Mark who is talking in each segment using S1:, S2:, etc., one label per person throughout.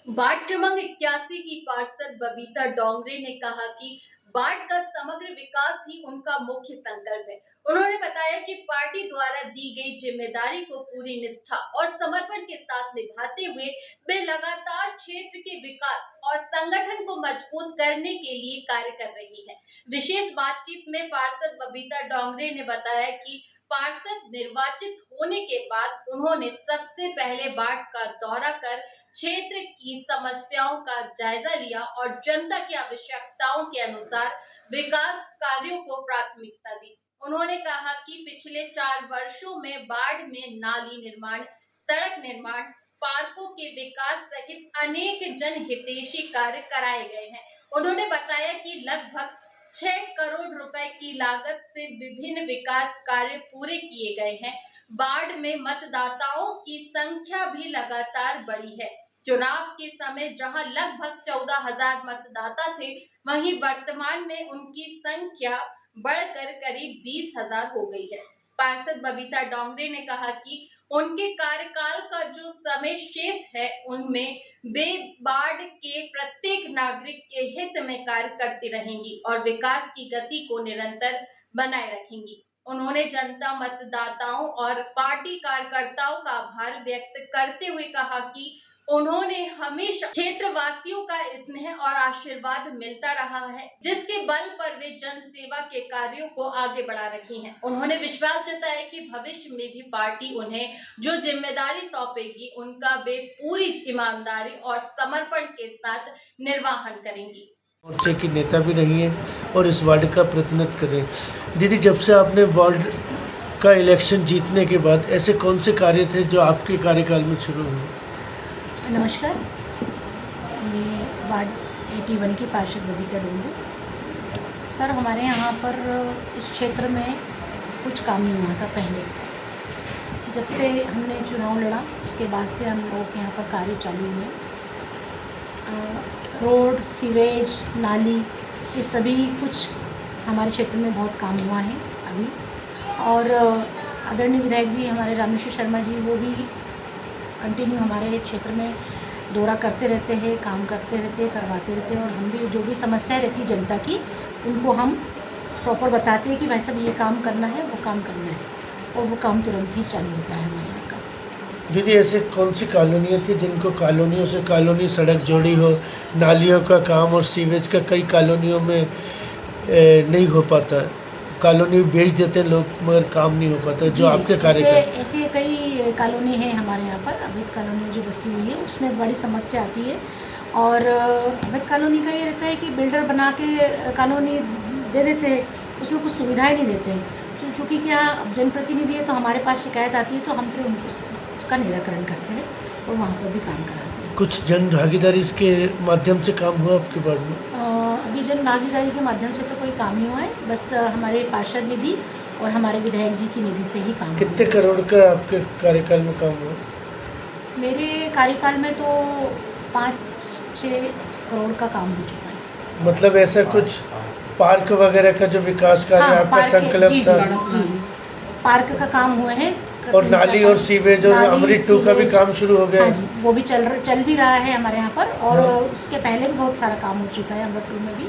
S1: Ward क्रमांक 81 की पार्षद बबीता डोंगरे ने कहा कि वार्ड का समग्र विकास ही उनका मुख्य संकल्प है। उन्होंने बताया कि पार्टी द्वारा दी गई जिम्मेदारी को पूरी निष्ठा और समर्पण के साथ निभाते हुए वे लगातार क्षेत्र के विकास और संगठन को मजबूत करने के लिए कार्य कर रही है। विशेष बातचीत में पार्षद बबीता डोंगरे ने बताया कि पार्षद निर्वाचित होने के बाद उन्होंने सबसे पहले वार्ड का दौरा कर क्षेत्र की समस्याओं का जायजा लिया और जनता की आवश्यकताओं के अनुसार विकास कार्यों को प्राथमिकता दी। उन्होंने कहा कि पिछले 4 वर्षों में वार्ड में नाली निर्माण, सड़क निर्माण, पार्कों के विकास सहित अनेक जनहितैषी कार्य कराए गए हैं। उन्होंने बताया कि लगभग 6 करोड़ रुपए की लागत से विभिन्न विकास कार्य पूरे किए गए हैं। वार्ड में मतदाताओं की संख्या भी लगातार बढ़ी है। चुनाव के समय जहां लगभग 14,000 मतदाता थे, वहीं वर्तमान में उनकी संख्या बढ़कर करीब 20,000 हो गई है। पार्षद बबीता डोंगरे ने कहा कि उनके कार्यकाल का जो समय शेष है, उनमें वे वार्ड के प्रत्येक नागरिक के हित में कार्य करती रहेंगी और विकास की गति को निरंतर बनाए रखेंगी। उन्होंने जनता, मतदाताओं और पार्टी कार्यकर्ताओं का आभार व्यक्त करते हुए कहा कि उन्होंने हमेशा क्षेत्रवासियों का स्नेह और आशीर्वाद मिलता रहा है, जिसके बल पर वे जन सेवा के कार्यों को आगे बढ़ा रही हैं। उन्होंने विश्वास जताया कि भविष्य में भी पार्टी उन्हें जो जिम्मेदारी सौंपेगी, उनका वे पूरी ईमानदारी और समर्पण के साथ निर्वहन करेंगी।
S2: मोर्चे की नेता भी रही हैं और इस वार्ड का प्रतिनिधित्व कर रही हैं। दीदी, जब से आपने वार्ड का इलेक्शन जीतने के बाद ऐसे कौन से कार्य थे जो आपके कार्यकाल में शुरू हुए?
S3: नमस्कार, मैं वार्ड 81 की पार्षद बबीता डोंगरे। सर, हमारे यहाँ पर इस क्षेत्र में कुछ काम नहीं हुआ था पहले। जब से हमने चुनाव लड़ा उसके बाद से हम लोगों के यहाँ पर कार्य चालू हुए। रोड, सीवेज, नाली, ये सभी कुछ हमारे क्षेत्र में बहुत काम हुआ है अभी। और आदरणीय विधायक जी हमारे रामेश्वर शर्मा जी, वो भी कंटिन्यू हमारे क्षेत्र में दौरा करते रहते हैं, काम करते रहते हैं, करवाते रहते हैं। और हम भी जो भी समस्याएं रहती जनता की, उनको हम प्रॉपर बताते हैं कि भाई साहब ये काम करना है, वो काम करना है, और वो काम तुरंत ही चालू होता है हमारे यहाँ का।
S2: दीदी, ऐसे कौन सी कॉलोनियाँ थी जिनको कॉलोनियों से कॉलोनी सड़क जोड़ी हो, नालियों का काम और सीवेज का कई कॉलोनियों में नहीं हो पाता, कॉलोनी बेच देते हैं लोग मगर काम नहीं हो पाता, जो आपके कार्य
S3: ऐसे कई कॉलोनी है हमारे यहाँ पर। अवैध कॉलोनी जो बसी हुई है उसमें बड़ी समस्या आती है। और अवैध कॉलोनी का ये रहता है कि बिल्डर बना के कॉलोनी दे देते हैं, उसमें कुछ सुविधाएं नहीं देते हैं। तो चूँकि क्या जनप्रतिनिधि है तो हमारे पास शिकायत आती है, तो हम फिर उसका निराकरण करते हैं और वहाँ पर भी काम कराते हैं।
S2: कुछ जन भागीदारी इसके माध्यम से काम हुआ आपके वार्ड में?
S3: अभी जन भागीदारी के माध्यम से तो कोई काम नहीं हुआ है, बस हमारे पार्षद निधि और हमारे विधायक जी की निधि से ही काम।
S2: कितने करोड़ का आपके कार्यकाल में काम हुआ?
S3: मेरे कार्यकाल में तो 5-6 करोड़ का काम हो चुका है।
S2: मतलब ऐसा कुछ पार्क वगैरह का जो विकास कार्य आपका संकल्प था?
S3: जी, पार्क का काम हुआ है।
S2: और नाली और सीवेज और अमृत 2 का भी काम शुरू हो गया?
S3: हाँ जी, वो भी चल भी रहा है हमारे यहाँ पर। और उसके पहले भी बहुत सारा काम हो चुका है अमृत 2 में भी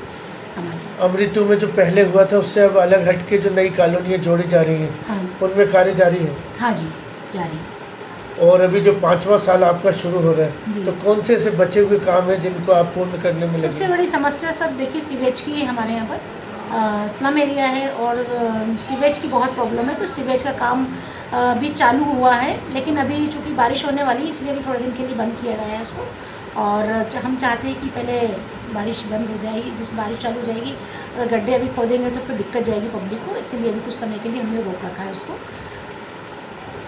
S3: हमारे।
S2: अमृत 2 में जो पहले हुआ था उससे अब अलग हट के जो नई कॉलोनियाँ जोड़ी जा रही हैं,
S3: हाँ,
S2: उनमें कार्य जारी है?
S3: हाँ जी, जारी है।
S2: और अभी जो 5वां साल आपका शुरू हो रहा है, तो कौन से ऐसे बचे हुए काम हैं जिनको आप पूर्ण करने में लगे?
S3: सबसे बड़ी समस्या सर देखिए सीवेज की है हमारे यहाँ पर। स्लम एरिया है और सीवेज की बहुत प्रॉब्लम है। तो सीवेज का काम भी चालू हुआ है, लेकिन अभी चूँकि बारिश होने वाली है इसलिए अभी थोड़े दिन के लिए बंद किया गया है उसको। और हम चाहते हैं कि पहले बारिश बंद हो जाएगी, जिस बारिश चालू हो जाएगी, अगर गड्ढे अभी खोदेंगे तो फिर दिक्कत जाएगी पब्लिक को, इसीलिए अभी कुछ समय के लिए हमने रोक रखा है उसको।